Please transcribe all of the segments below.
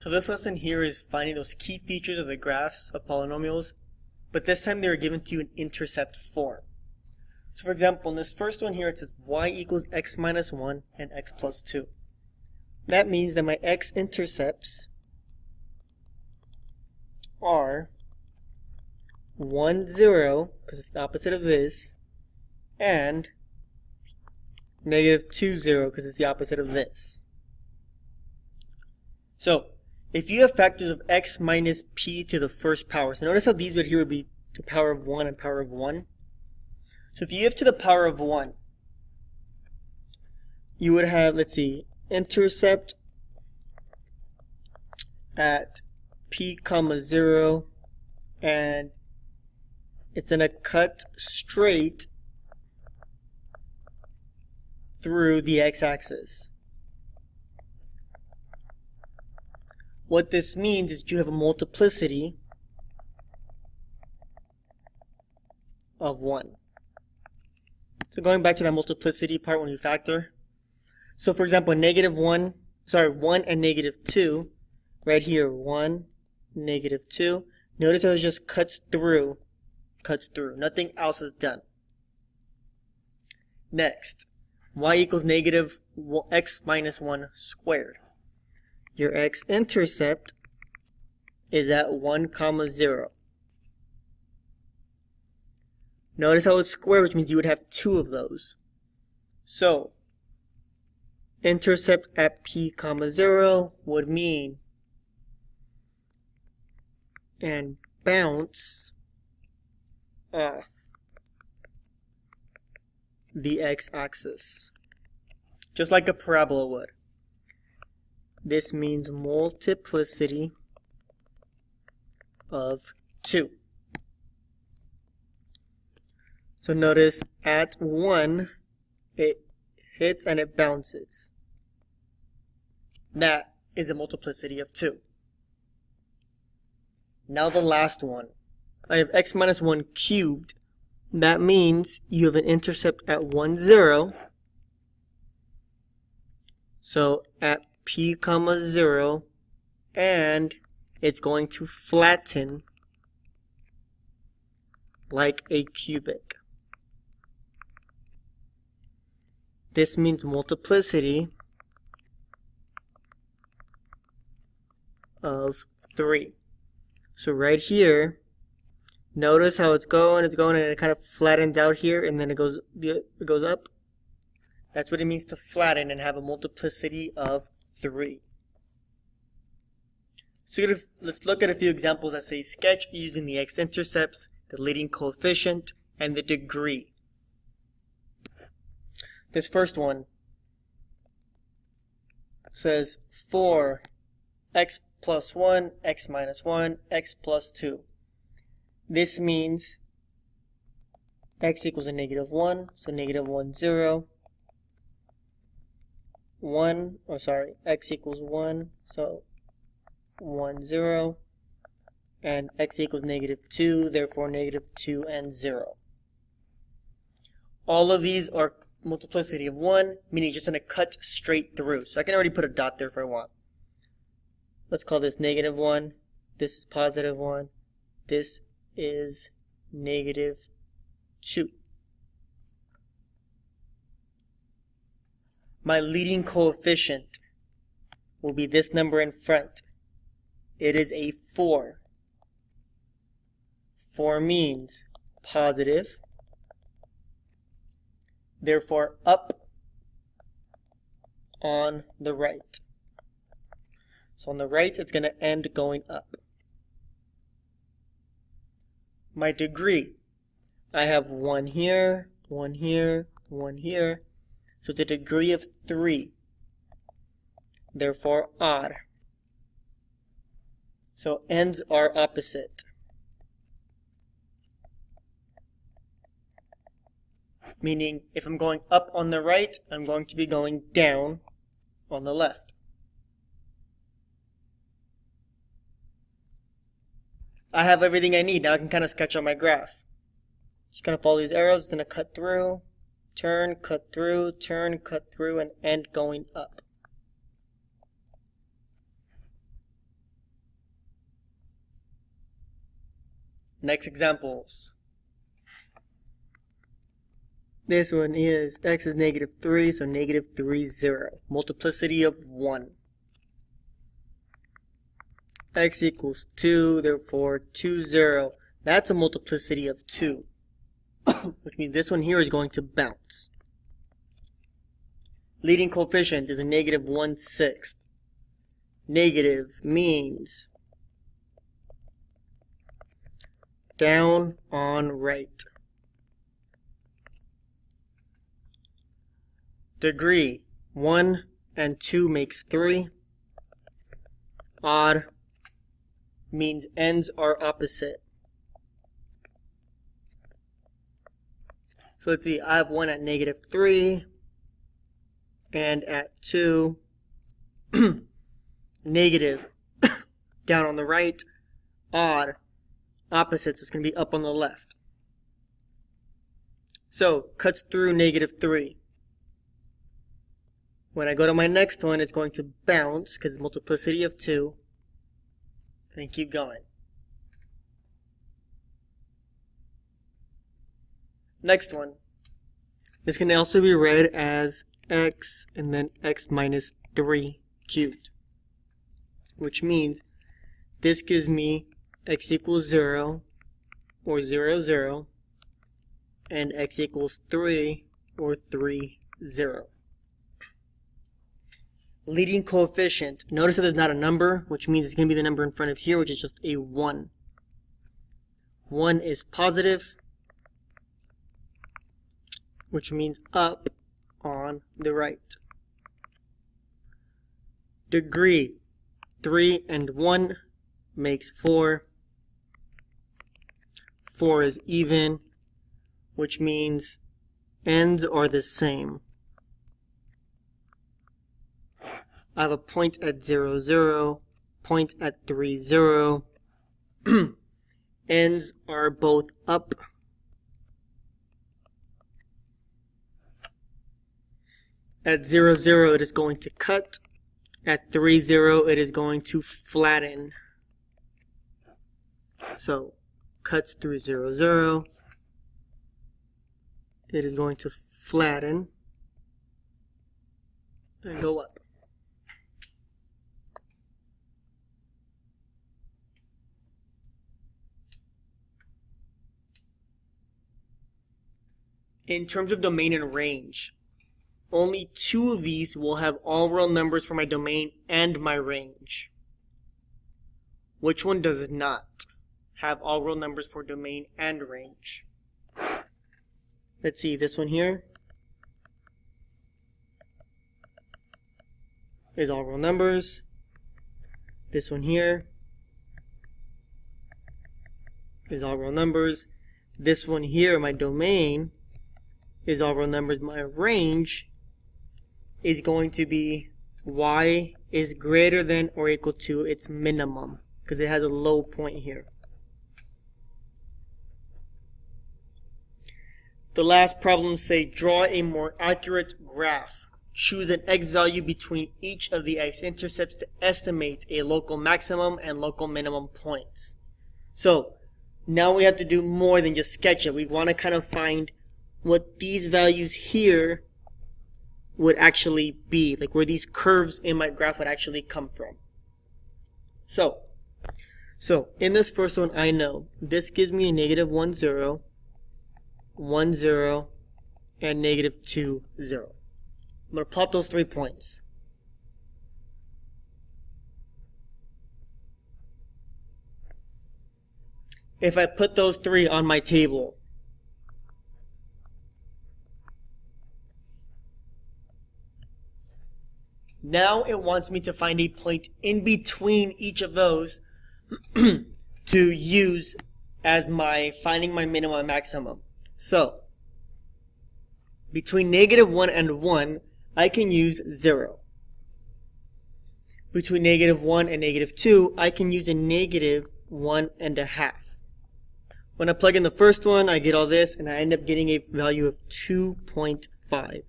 So this lesson here is finding those key features of the graphs of polynomials, but this time they are given to you in intercept form. So for example, in this first one here it says y equals x minus 1 and x plus 2. That means that my x-intercepts are 1, 0, because it's the opposite of this, and negative 2, 0, because it's the opposite of this. So if you have factors of x minus p to the first power, so notice how these right here would be to the power of 1 and power of 1. So if you have to the power of 1, you would have, let's see, intercept at p comma 0, and it's going to cut straight through the x-axis. What this means is you have a multiplicity of 1. So going back to that multiplicity part when you factor. So for example, 1 and negative 2, right here, 1, negative 2. Notice how it just cuts through. Nothing else is done. Next, y equals negative x minus 1 squared. Your x-intercept is at 1, 0. Notice how it's squared, which means you would have 2 of those. So, intercept at p, 0 would mean and bounce off the x-axis, just like a parabola would. This means multiplicity of 2. So notice at 1, it hits and it bounces. That is a multiplicity of 2. Now the last one. I have x minus 1 cubed. That means you have an intercept at 1, 0. So at p, 0, and it's going to flatten like a cubic. This means multiplicity of 3. So right here, notice how it's going, and it kind of flattens out here, and then it goes up. That's what it means to flatten and have a multiplicity of 3. So let's look at a few examples that say sketch using the x-intercepts, the leading coefficient, and the degree. This first one says for x plus 1, x minus 1, x plus 2. This means x equals a negative 1, so negative 1, 0. X equals 1, so 1, 0. And x equals negative 2, therefore negative 2 and 0. All of these are multiplicity of 1, meaning you're just going to cut straight through. So I can already put a dot there if I want. Let's call this negative 1. This is positive 1. This is negative 2. My leading coefficient will be this number in front. It is a 4. 4 means positive. Therefore, up on the right. So on the right, it's going to end going up. My degree, I have 1 here, 1 here, 1 here. So it's a degree of 3. Therefore, odd. So ends are opposite. Meaning, if I'm going up on the right, I'm going to be going down on the left. I have everything I need. Now I can kind of sketch out my graph. Just kind of follow these arrows. It's going to cut through, turn, cut through, turn, cut through, and end going up. Next examples. This one is x is -3, so -3, 0. Multiplicity of 1. X equals 2, therefore 2, 0. That's a multiplicity of 2. Which means this one here is going to bounce. Leading coefficient is a -1/6. Negative means down on right. Degree, 1 and 2 makes 3. Odd means ends are opposite. So let's see, I have one at -3 and at 2. Negative down on the right, odd opposite, so it's going to be up on the left. So cuts through -3. When I go to my next one, it's going to bounce because it's multiplicity of 2, and keep going. Next one. This can also be read as x and then x minus 3 cubed, which means this gives me x equals 0 or 0, 0, and x equals 3 or 3, 0. Leading coefficient. Notice that there's not a number, which means it's going to be the number in front of here, which is just a 1. 1 is positive, which means up on the right. Degree. 3 and 1 makes 4. 4 is even, which means ends are the same. I have a point at 0, 0, point at 3, 0. Ends are both up. At 0, 0, it is going to cut. At 3, 0, it is going to flatten. So, cuts through 0, 0. It is going to flatten and go up. In terms of domain and range, only 2 of these will have all real numbers for my domain and my range. Which one does not have all real numbers for domain and range? Let's see, this one here is all real numbers. This one here is all real numbers. This one here, my domain, is all real numbers. My range is going to be y is greater than or equal to its minimum, because it has a low point here. The last problems say draw a more accurate graph. Choose an x value between each of the x-intercepts to estimate a local maximum and local minimum points. So now we have to do more than just sketch it. We want to kind of find what these values here would actually be, like where these curves in my graph would actually come from. So in this first one, I know this gives me a -1, 0, 1, 0, and -2, 0. I'm going to plot those 3 points. If I put those 3 on my table, now it wants me to find a point in between each of those to use as my finding my minimum and maximum. So, between -1 and 1, I can use 0. Between -1 and -2, I can use a -1.5. When I plug in the first one, I get all this, and I end up getting a value of 2.5.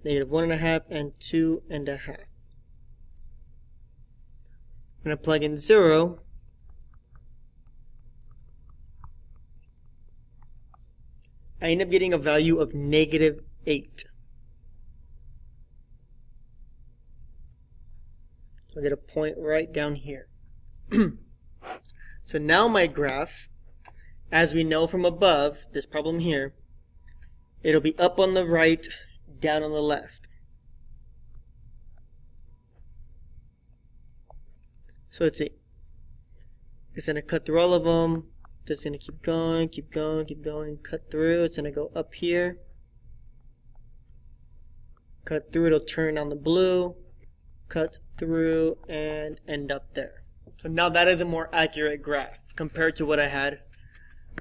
-1.5 and 2.5. When I plug in 0, I end up getting a value of negative 8. So I get a point right down here. So now my graph, as we know from above, this problem here, it'll be up on the right, down on the left. So let's see. It's going to cut through all of them. Just going to keep going, keep going, keep going, cut through. It's going to go up here. Cut through, it'll turn on the blue. Cut through and end up there. So now that is a more accurate graph compared to what I had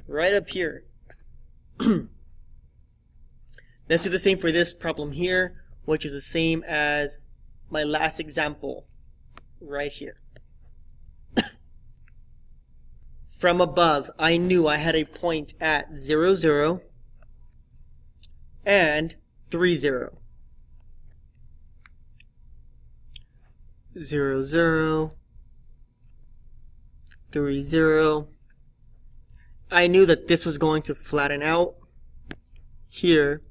right up here. Let's do the same for this problem here, which is the same as my last example right here. From above, I knew I had a point at 0, 0 and 3, 0. 0, 0, 3, 0. I knew that this was going to flatten out here,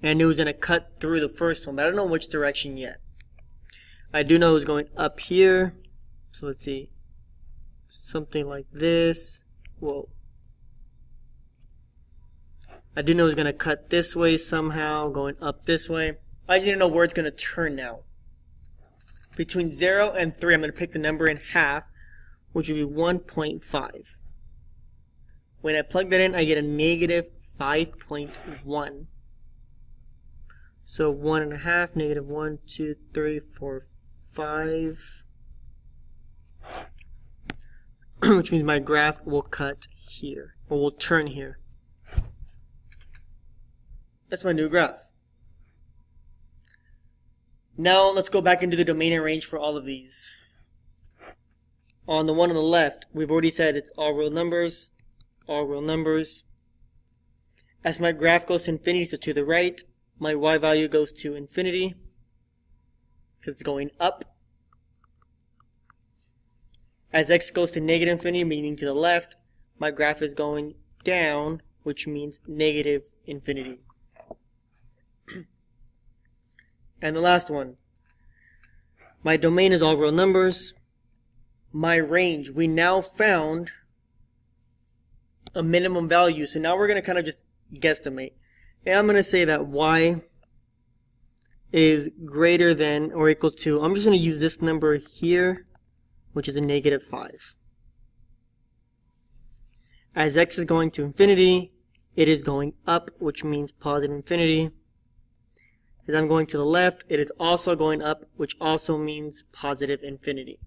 and it was going to cut through the first one, but I don't know which direction yet. I do know it was going up here, so let's see, something like this. Whoa. I do know it was going to cut this way somehow, going up this way. I just didn't know where it's going to turn now. Between 0 and 3, I'm going to pick the number in half, which would be 1.5. When I plug that in, I get a negative 5.1. So 1.5, negative 1, 2, 3, 4, 5. Which means my graph will cut here, or will turn here. That's my new graph. Now let's go back into the domain and range for all of these. On the one on the left, we've already said it's all real numbers, all real numbers. As my graph goes to infinity, so to the right, my y value goes to infinity because it's going up. As x goes to negative infinity, meaning to the left, my graph is going down, which means negative infinity. And the last one, my domain is all real numbers. My range, we now found a minimum value. So now we're going to kind of just guesstimate. And I'm going to say that y is greater than or equal to, I'm just going to use this number here, which is a negative 5. As x is going to infinity, it is going up, which means positive infinity. As I'm going to the left, it is also going up, which also means positive infinity.